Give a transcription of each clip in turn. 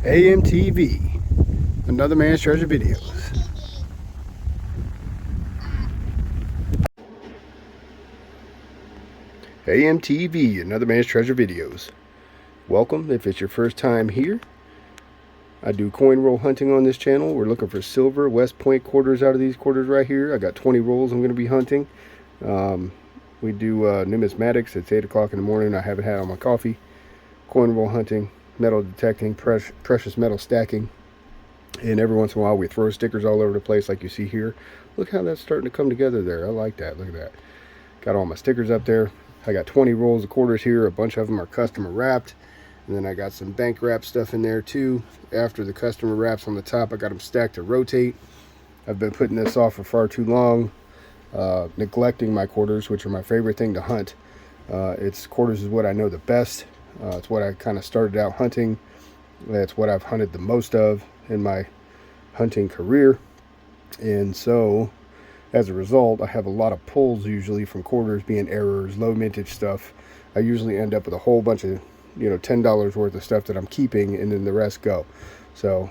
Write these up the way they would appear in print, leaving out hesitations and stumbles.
A.M.T.V. Another Man's Treasure Videos. A.M.T.V. Another Man's Treasure Videos. Welcome if it's your first time here. I do coin roll hunting on this channel. We're looking for silver West Point quarters out of these quarters right here. I got 20 rolls I'm going to be hunting. We do numismatics. It's 8 o'clock in the morning. I haven't had on my coffee. Coin roll hunting, metal detecting, precious metal stacking. And every once in a while we throw stickers all over the place like you see here. Look how that's starting to come together there. I like that. Look at that. Got all my stickers up there. I got 20 rolls of quarters here. A bunch of them are customer wrapped. And then I got some bank wrap stuff in there too. After the customer wraps on the top, I got them stacked to rotate. I've been putting this off for far too long. Neglecting my quarters, which are my favorite thing to hunt. Quarters is what I know the best. It's what I kind of started out hunting. That's what I've hunted the most of in my hunting career. And so as a result, I have a lot of pulls usually from quarters being errors, low mintage stuff. I usually end up with a whole bunch of, $10 worth of stuff that I'm keeping, and then the rest go. So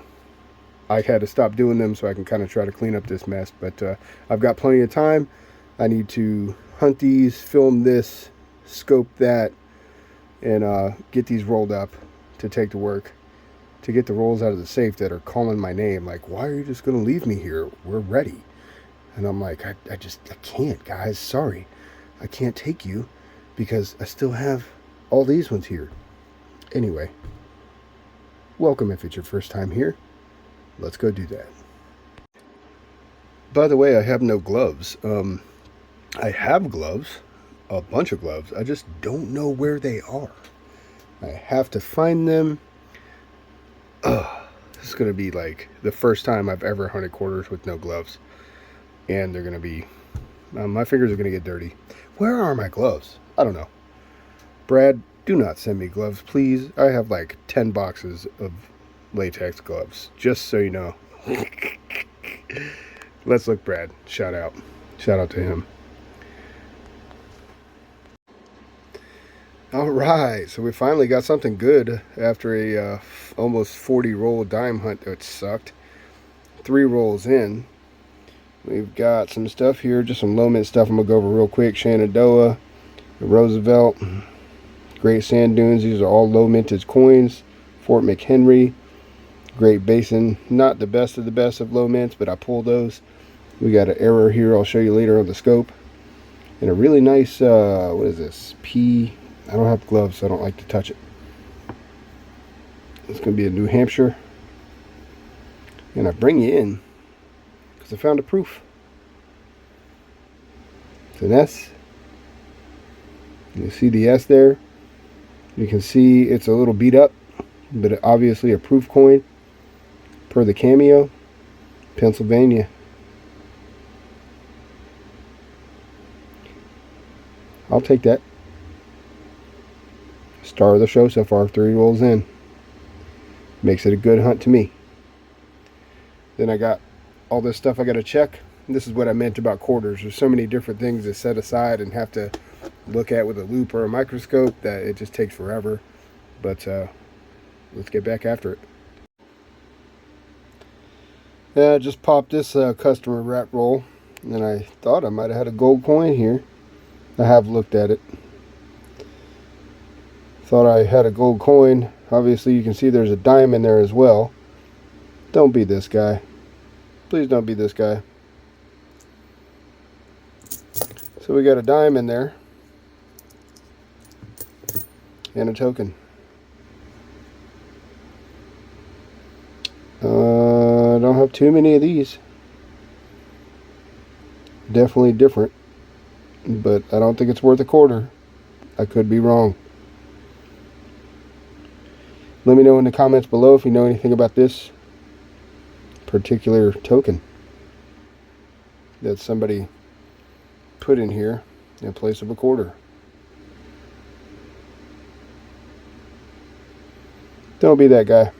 I had to stop doing them so I can kind of try to clean up this mess. But I've got plenty of time. I need to hunt these, film this, scope that, and get these rolled up to take to work, to get the rolls out of the safe that are calling my name. Like, why are you just going to leave me here? We're ready. And I'm like, I can't, guys. Sorry. I can't take you because I still have all these ones here. Anyway, welcome if it's your first time here. Let's go do that. By the way, I have no gloves. I have gloves, a bunch of gloves. I just don't know where they are. I have to find them. This is going to be like the first time I've ever hunted quarters with no gloves. And they're going to be, my fingers are going to get dirty. Where are my gloves? I don't know. Brad, do not send me gloves, please. I have like 10 boxes of latex gloves, just so you know. Let's look, Brad. Shout out to him. All right, so we finally got something good after a almost 40 roll dime hunt that sucked. 3 rolls in, we've got some stuff here, just some low mint stuff I'm gonna go over real quick. Shenandoah, Roosevelt, Great Sand Dunes. These are all low mintage coins. Fort McHenry, Great Basin. Not the best of low mints, but I pulled those. We got an error here I'll show you later on the scope. And a really nice, what is this? I don't have gloves, so I don't like to touch it. It's going to be a New Hampshire. And I bring you in because I found a proof. It's an S. You see the S there? You can see it's a little beat up, but obviously a proof coin per the cameo. Pennsylvania. I'll take that. Star of the show so far, 3 rolls in. Makes it a good hunt to me. Then I got all this stuff I got to check. This is what I meant about quarters. There's so many different things to set aside and have to look at with a loupe or a microscope that it just takes forever. But let's get back after it. Yeah, I just popped this customer wrap roll, and I thought I might have had a gold coin here. I have looked at it. Thought I had a gold coin. Obviously you can see there's a dime in there as well. Don't be this guy. Please don't be this guy. So we got a dime in there. And a token. I don't have too many of these. Definitely different. But I don't think it's worth a quarter. I could be wrong. Let me know in the comments below if you know anything about this particular token that somebody put in here in place of a quarter. Don't be that guy.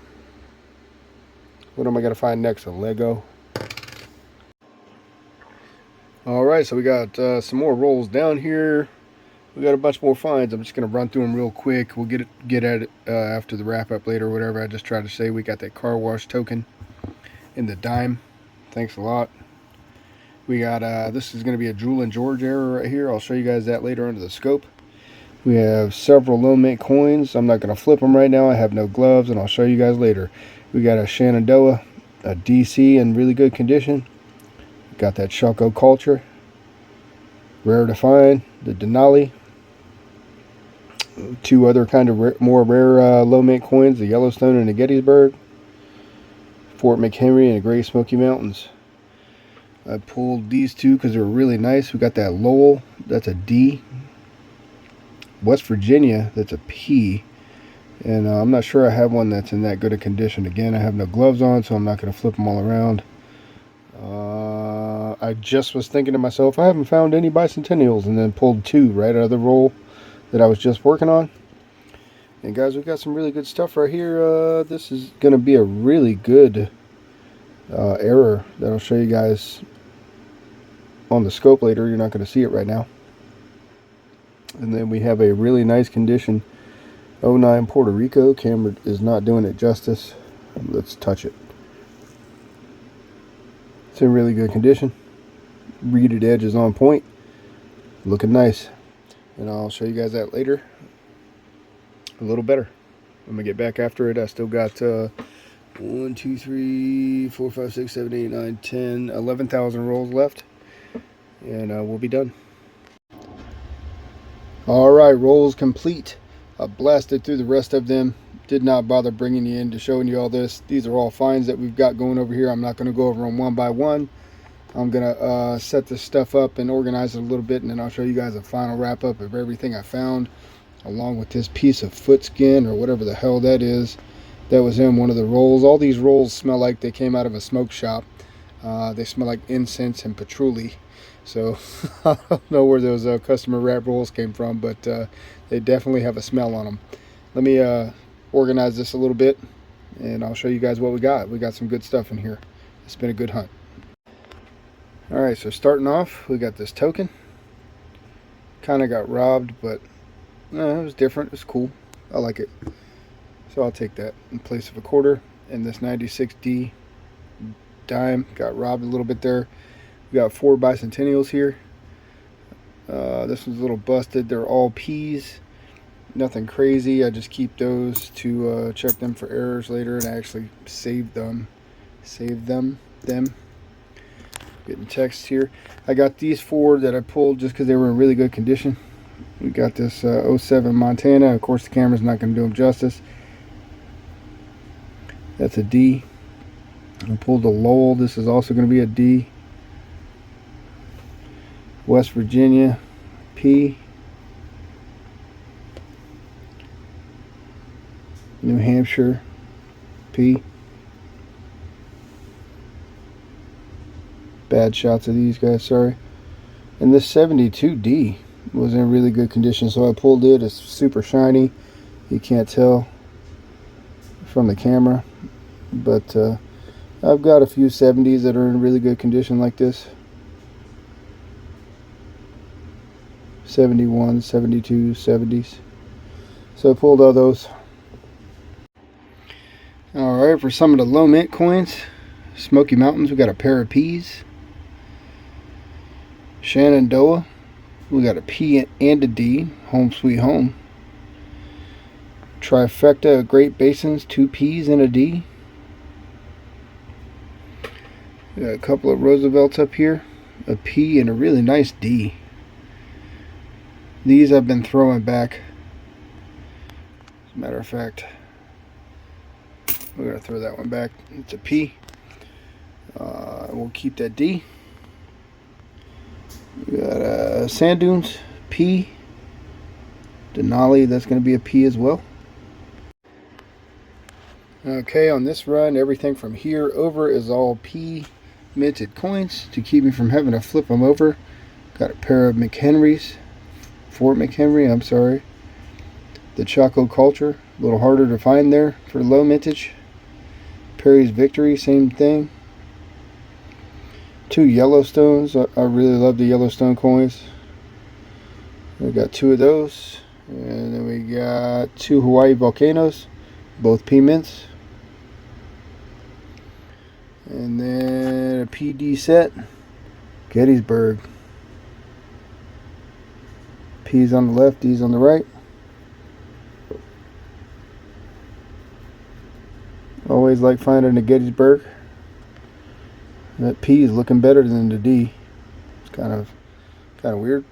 What am I going to find next? A Lego? Alright, so we got some more rolls down here. We got a bunch more finds. I'm just going to run through them real quick. We'll get at it after the wrap up later or whatever. I just tried to say we got that car wash token in the dime. Thanks a lot. We got, this is going to be a Jewel and George error right here. I'll show you guys that later under the scope. We have several low mint coins. I'm not going to flip them right now. I have no gloves, and I'll show you guys later. We got a Shenandoah, a DC in really good condition. Got that Choco Culture. Rare to find. The Denali. Two other kind of more rare low mint coins, the Yellowstone and the Gettysburg, Fort McHenry and the Great Smoky Mountains. I pulled these two because they were really nice. We got that Lowell, that's a D. West Virginia, that's a P. And I'm not sure I have one that's in that good a condition. Again, I have no gloves on, so I'm not going to flip them all around. I just was thinking to myself, I haven't found any bicentennials, and then pulled two right out of the roll that I was just working on. And guys, we've got some really good stuff right here. This is going to be a really good error that I'll show you guys on the scope later. You're not going to see it right now. And then we have a really nice condition 09 Puerto Rico. Camera is not doing it justice. Let's touch it. It's in really good condition. Reeded edge is on point. Looking nice. And I'll show you guys that later a little better. I'm gonna get back after it. I still got 1, 2, 3, 4, 5, 6, 7, 8, 9, 10, 11,000 rolls left, and we'll be done. Alright, rolls complete. I blasted through the rest of them. Did not bother bringing you in to showing you all this. These are all finds that we've got going over here. I'm not going to go over them one by one. I'm going to set this stuff up and organize it a little bit, and then I'll show you guys a final wrap up of everything I found, along with this piece of foot skin or whatever the hell that is that was in one of the rolls. All these rolls smell like they came out of a smoke shop. They smell like incense and patchouli. So I don't know where those customer wrap rolls came from, but they definitely have a smell on them. Let me organize this a little bit, and I'll show you guys what we got. We got some good stuff in here. It's been a good hunt. Alright, so starting off, we got this token. Kind of got robbed, but it was different. It's cool. I like it. So I'll take that in place of a quarter. And this 96D dime got robbed a little bit there. We got 4 bicentennials here. This one's a little busted. They're all P's. Nothing crazy. I just keep those to check them for errors later, and I actually saved them. Getting text here. I got these 4 that I pulled just because they were in really good condition. We got this 07 Montana. Of course, the camera's not going to do them justice. That's a D. I pulled a Lowell. This is also going to be a D. West Virginia, P. New Hampshire, P. Bad shots of these guys, sorry. And this 72D was in really good condition, so I pulled it. It's super shiny. You can't tell from the camera, but I've got a few 70s that are in really good condition like this. 71, 72, 70s. So I pulled all those. Alright, for some of the low mint coins, Smoky Mountains, we got a pair of P's. Shenandoah, we got a P and a D, home sweet home. Trifecta, Great Basins, 2 P's and a D. We got a couple of Roosevelts up here, a P and a really nice D. These I've been throwing back. As a matter of fact, we're going to throw that one back. It's a P. We'll keep that D. We got Sand Dunes, P. Denali, that's going to be a P as well. Okay, on this run, everything from here over is all P minted coins to keep me from having to flip them over. Got a pair of McHenry's. Fort McHenry, I'm sorry. The Choco Culture, a little harder to find there for low mintage. Perry's Victory, same thing. 2 Yellowstones. I really love the Yellowstone coins. We got 2 of those, and then we got 2 Hawaii volcanoes, both P mints, and then a PD set, Gettysburg. P's on the left, D's on the right. Always like finding a Gettysburg. That P is looking better than the D. It's kind of weird.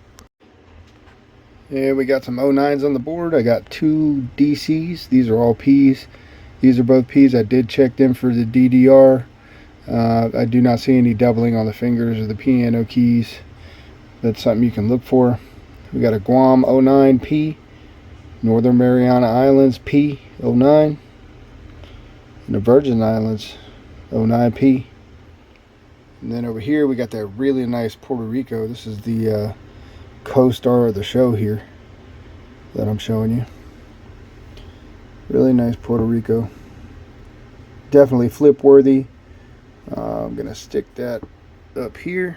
And we got some 09s on the board. I got 2 DCs. These are all P's. These are both P's. I did check them for the DDR. I do not see any doubling on the fingers or the piano keys. That's something you can look for. We got a Guam 09 P, Northern Mariana Islands P 09, and the Virgin Islands 09 P. And then over here we got that really nice Puerto Rico. This is the co-star of the show here that I'm showing you. Really nice Puerto Rico. Definitely flip worthy. I'm gonna stick that up here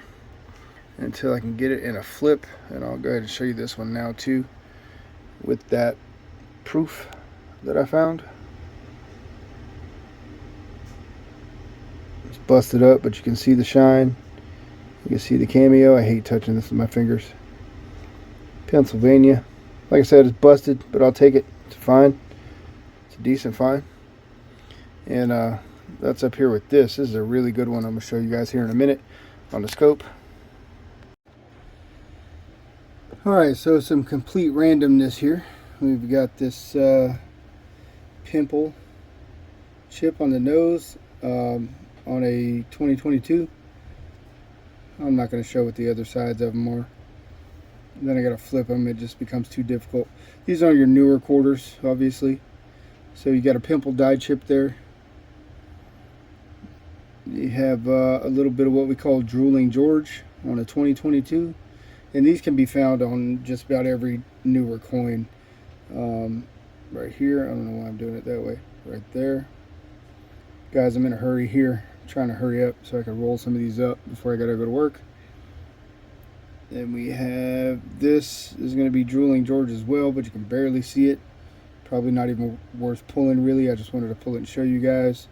until I can get it in a flip, and I'll go ahead and show you this one now too with that proof that I found. It's busted up, but you can see the shine. You can see the cameo. I hate touching this with my fingers. Pennsylvania. Like I said, it's busted, but I'll take it. It's fine. It's a decent fine. And that's up here with this. This is a really good one. I'm going to show you guys here in a minute on the scope. Alright, so some complete randomness here. We've got this pimple chip on the nose on a 2022. I'm not going to show what the other sides of them are. And then I got to flip them. It just becomes too difficult. These are your newer quarters, obviously. So you got a pimple die chip there. You have a little bit of what we call drooling George on a 2022. And these can be found on just about every newer coin. Right here. I don't know why I'm doing it that way. Right there. Guys, I'm in a hurry here. I'm trying to hurry up so I can roll some of these up before I gotta go to work. Then we have this. This is going to be drooling George as well, but you can barely see it. Probably not even worth pulling, really. I just wanted to pull it and show you guys.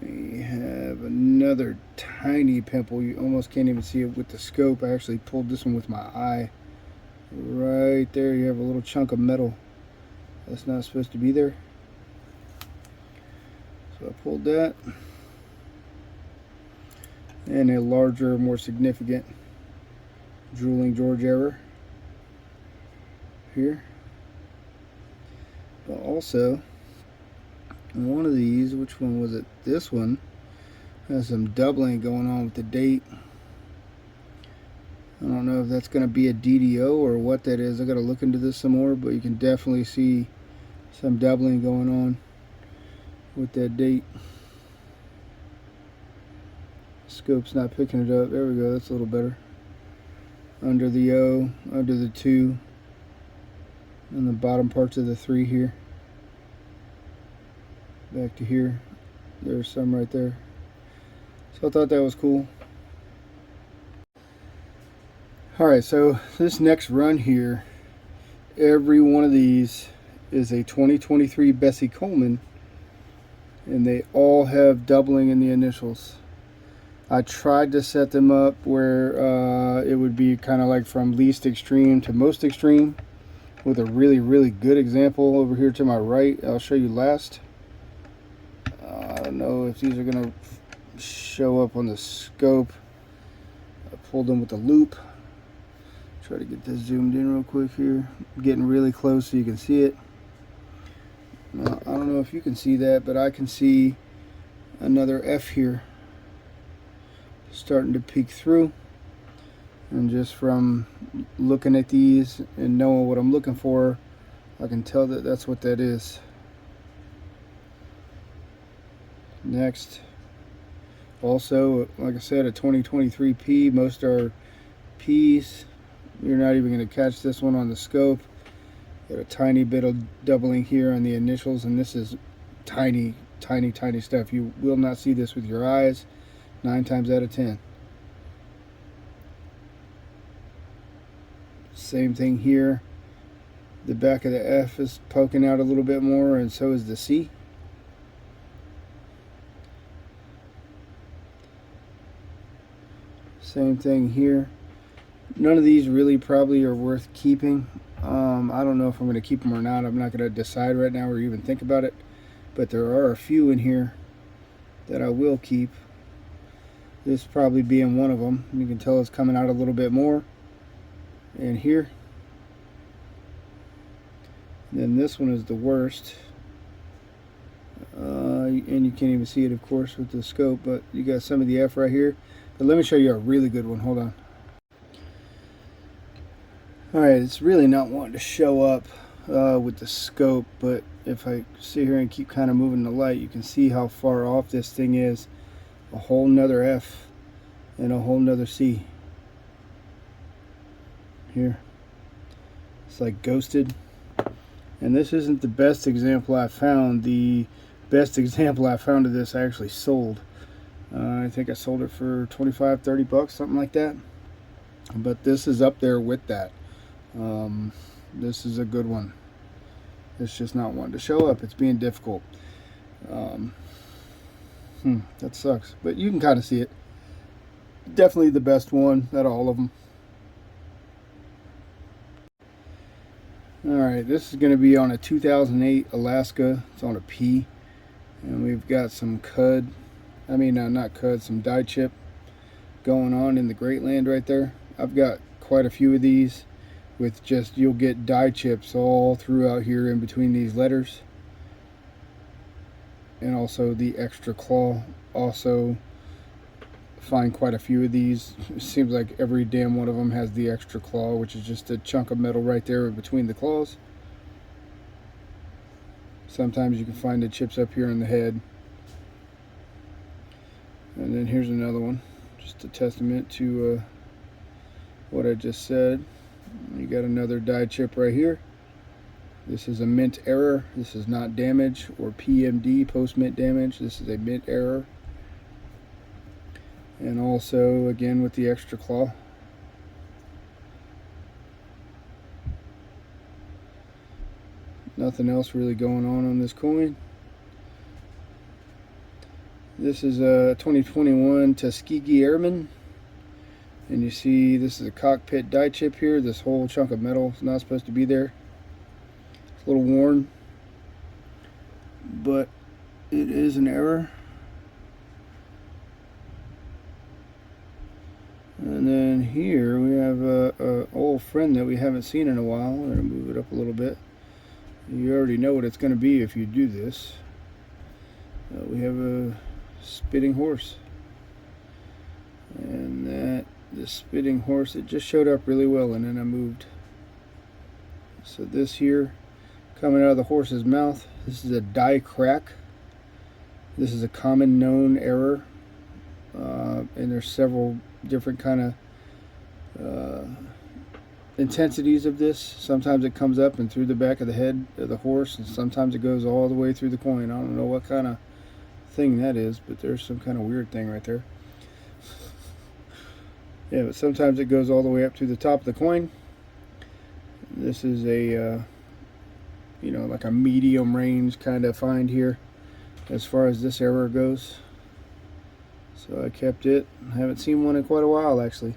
We have another tiny pimple. You almost can't even see it with the scope. I actually pulled this one with my eye. Right there, you have a little chunk of metal that's not supposed to be there. So I pulled that. And a larger, more significant drooling George error here. But also, one of these, which one was it? This one has some doubling going on with the date. I don't know if that's going to be a DDO or what that is. I got to look into this some more, but you can definitely see some doubling going on with that date. Scope's not picking it up. There we go. That's a little better. Under the O, under the 2, and the bottom parts of the 3 here. Back to here. There's some right there. So I thought that was cool. Alright, so this next run here, every one of these is a 2023 Bessie Coleman, and they all have doubling in the initials. I tried to set them up where it would be kind of like from least extreme to most extreme, with a really, really good example over here to my right. I'll show you last. I don't know if these are going to show up on the scope. I pulled them with the loop. Try to get this zoomed in real quick here. I'm getting really close so you can see it. Now, I don't know if you can see that, but I can see another F here starting to peek through. And just from looking at these and knowing what I'm looking for, I can tell that that's what that is. Next, also, like I said, a 2023 P. Most are P's. You're not even going to catch this one on the scope. Got a tiny bit of doubling here on the initials, and this is tiny, tiny, tiny stuff. You will not see this with your eyes 9 times out of 10. Same thing here. The back of the F is poking out a little bit more, and so is the C. Same thing here. None of these really probably are worth keeping. I don't know if I'm going to keep them or not. I'm not going to decide right now or even think about it. But there are a few in here that I will keep. This probably being one of them. You can tell it's coming out a little bit more. And here. And then this one is the worst. And you can't even see it, of course, with the scope. But you got some of the F right here. But let me show you a really good one. Hold on. Alright, it's really not wanting to show up with the scope, but if I sit here and keep kind of moving the light, you can see how far off this thing is. A whole nother F and a whole nother C. Here. It's like ghosted. And this isn't the best example I found. The best example I found of this I actually sold. I think I sold it for 25, 30 bucks, something like that. But this is up there with that. This is a good one. It's just not wanting to show up. It's being difficult. That sucks. But you can kind of see it. Definitely the best one out of all of them. Alright, this is going to be on a 2008 Alaska. It's on a P. And we've got some cud. I mean, not cud, some die chip going on in the Great Land right there. I've got quite a few of these with just, you'll get die chips all throughout here in between these letters. And also the extra claw. Also find quite a few of these. It seems like every damn one of them has the extra claw, which is just a chunk of metal right there in between the claws. Sometimes you can find the chips up here in the head. And then here's another one, just a testament to what I just said. You got another die chip right here. This is a mint error. This is not damage or PMD, post mint damage. This is a mint error. And also again with the extra claw. Nothing else really going on this coin. This is a 2021 Tuskegee Airman. And you see this is a cockpit die chip here. This whole chunk of metal is not supposed to be there. It's a little worn, but it is an error. And then here we have a old friend that we haven't seen in a while. I'm going to move it up a little bit. You already know what it's going to be if you do this. We have a spitting horse. And the spitting horse, it just showed up really well, and then I moved. So this here, coming out of the horse's mouth, this is a die crack. This is a common known error. And there's several different kind of intensities of this. Sometimes it comes up and through the back of the head of the horse, and sometimes it goes all the way through the coin. I don't know what kind of thing that is, but there's some kind of weird thing right there. Yeah, but sometimes it goes all the way up to the top of the coin. This is a you know, like a medium range kind of find here as far as this error goes. So I kept it. I haven't seen one in quite a while, actually.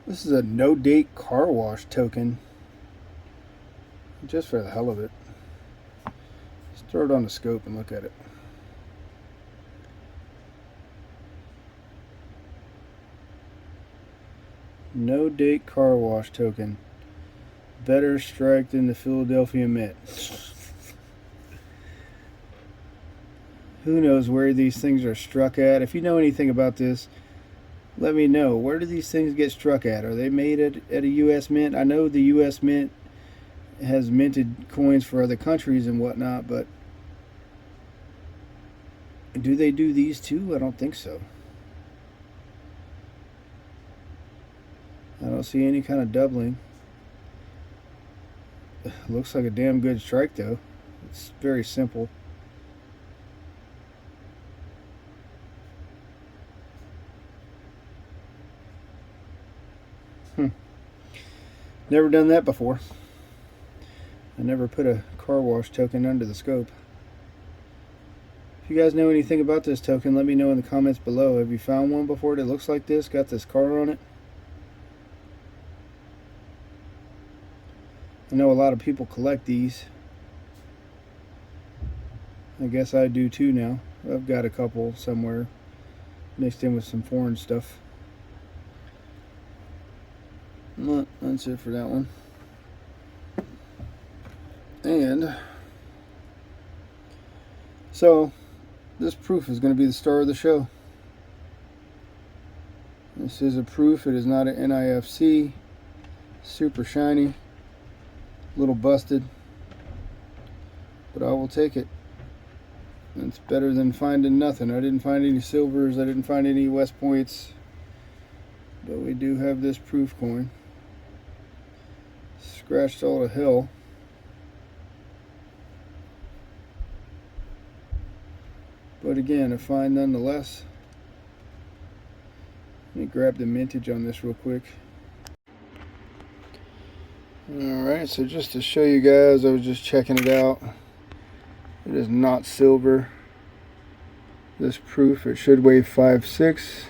This is a no date car wash token, just for the hell of it. Let's throw it on the scope and look at it. No date car wash token. Better strike than the Philadelphia Mint. Who knows where these things are struck at? If you know anything about this, let me know. Where do these things get struck at? Are they made at a U.S. Mint? I know the U.S. Mint has minted coins for other countries and whatnot, but do they do these too? I don't think so. I don't see any kind of doubling. Looks like a damn good strike though. It's very simple. Never done that before. I never put a car wash token under the scope. If you guys know anything about this token, let me know in the comments below. Have you found one before that looks like this? Got this car on it? I know a lot of people collect these. I guess I do too now. I've got a couple somewhere mixed in with some foreign stuff. Well, that's it for that one. And so this proof is going to be the star of the show. This is a proof. It is not an NIFC. Super shiny. A little busted. But I will take it. It's better than finding nothing. I didn't find any silvers. I didn't find any West Points. But we do have this proof coin. Scratched all to hell. But again, a find nonetheless. Let me grab the mintage on this real quick. Alright, so just to show you guys, I was just checking it out. It is not silver. This proof, it should weigh 5.6,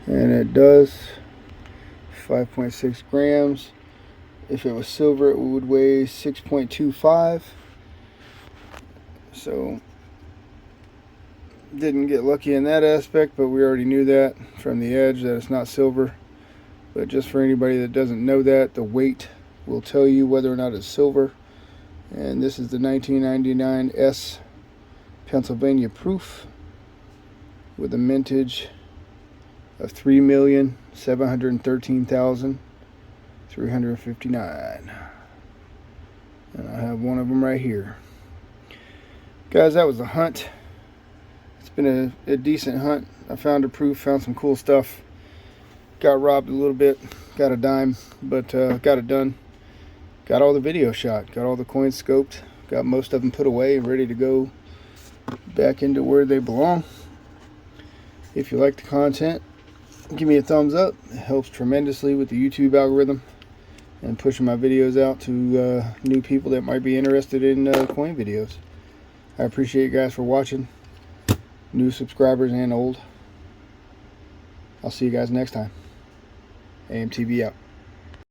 and it does. 5.6 grams. If it was silver, it would weigh 6.25. So didn't get lucky in that aspect, but we already knew that from the edge that it's not silver. But just for anybody that doesn't know that, the weight will tell you whether or not it's silver. And this is the 1999 S Pennsylvania proof with a mintage of 3,713,359. And I have one of them right here. Guys, that was a hunt. It's been a decent hunt. I found a proof, found some cool stuff. Got robbed a little bit, got a dime, but got it done. Got all the video shot, got all the coins scoped, got most of them put away and ready to go back into where they belong. If you like the content, give me a thumbs up. It helps tremendously with the YouTube algorithm and pushing my videos out to new people that might be interested in coin videos. I appreciate you guys for watching, new subscribers and old. I'll see you guys next time. A.M.T.V out.